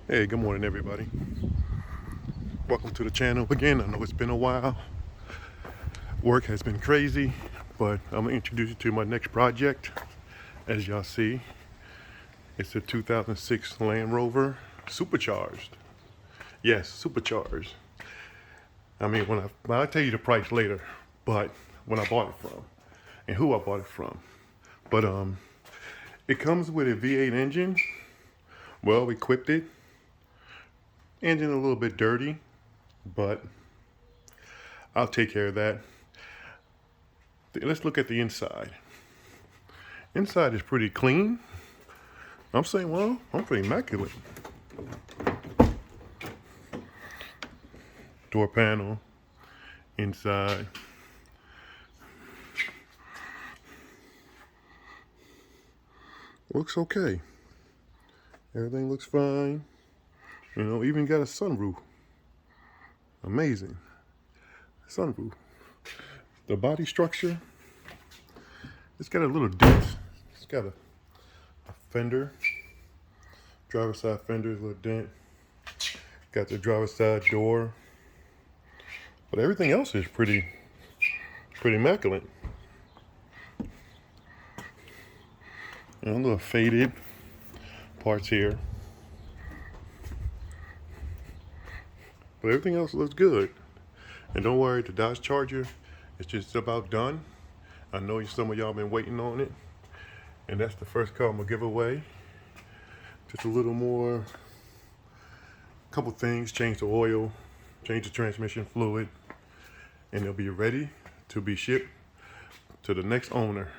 Hey, good morning everybody. Welcome to the channel again. I know it's been a while. Work has been crazy, but I'm gonna introduce you to my next project. As y'all see, it's a 2006 Land Rover Supercharged. Yes, Supercharged. I mean, I'll tell you the price later, but when I bought it from and who I bought it from. But it comes with a V8 engine, well equipped. Engine a little bit dirty, but I'll take care of that. Let's look at the inside. Inside is pretty clean. I'm saying, well, I'm pretty immaculate. Door panel, inside. Looks okay. Everything looks fine. You know, even got a sunroof. Amazing. Sunroof. The body structure, it's got a little dent. It's got a fender. Driver's side fender, a little dent. Got the driver's side door. But everything else is pretty immaculate. You know, a little faded parts here. But everything else looks good. And don't worry, the Dodge Charger is just about done. I know some of y'all been waiting on it. And that's the first car I'm gonna give away. Just a little more, couple things, change the oil, change the transmission fluid, and they'll be ready to be shipped to the next owner.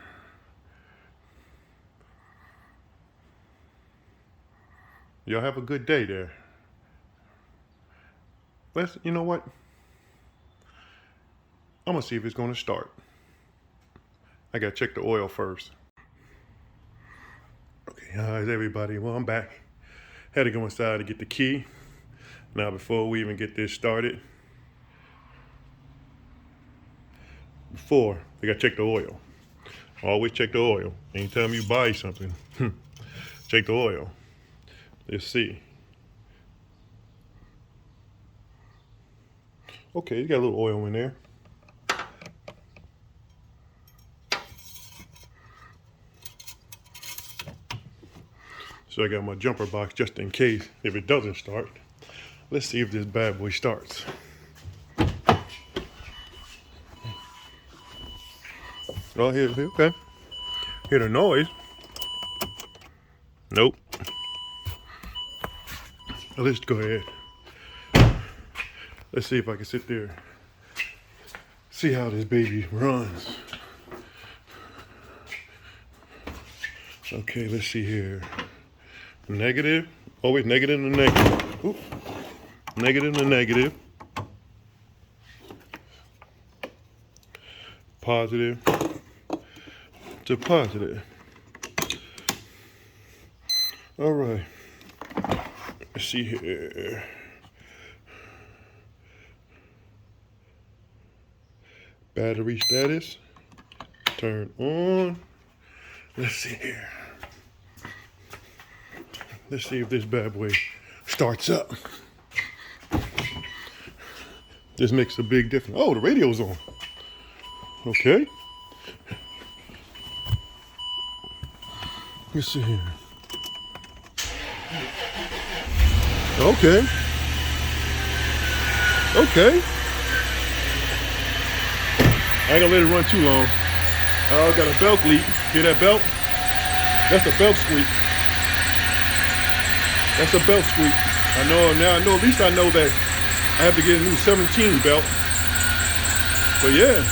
Y'all have a good day there. You know what? I'm gonna see if it's gonna start. I gotta check the oil first. Okay, how's everybody? Well, I'm back. Had to go inside to get the key. Now, before we even get this started, we gotta check the oil. Always check the oil. Anytime you buy something, check the oil. Let's see. Okay, you got a little oil in there. So I got my jumper box just in case if it doesn't start. Let's see if this bad boy starts. Oh, here, okay. Hear the noise. Nope. Let's go ahead. Let's see if I can sit there, see how this baby runs. Okay, let's see here. Negative, always negative to negative. Oop. Negative to negative. Positive to positive. All right, let's see here. Battery status, turn on. Let's see here. Let's see if this bad boy starts up. This makes a big difference. Oh, the radio's on. Okay. Let's see here. Okay. Okay. I ain't gonna let it run too long. Oh, got a belt leak. Hear that belt? That's a belt squeak. That's a belt squeak. I know now. At least I know that I have to get a new 17 belt. But yeah,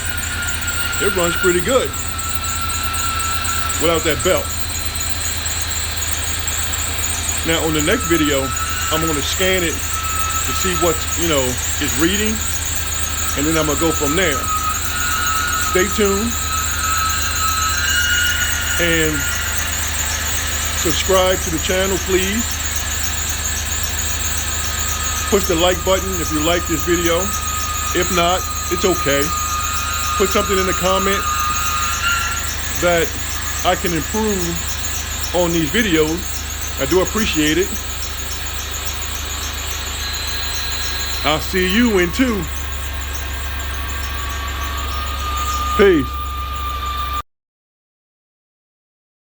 it runs pretty good without that belt. Now on the next video, I'm gonna scan it to see what is reading, and then I'm gonna go from there. Stay tuned and subscribe to the channel, please. Push the like button if you like this video. If not, it's okay. Put something in the comment that I can improve on these videos. I do appreciate it. I'll see you in 2. Peace.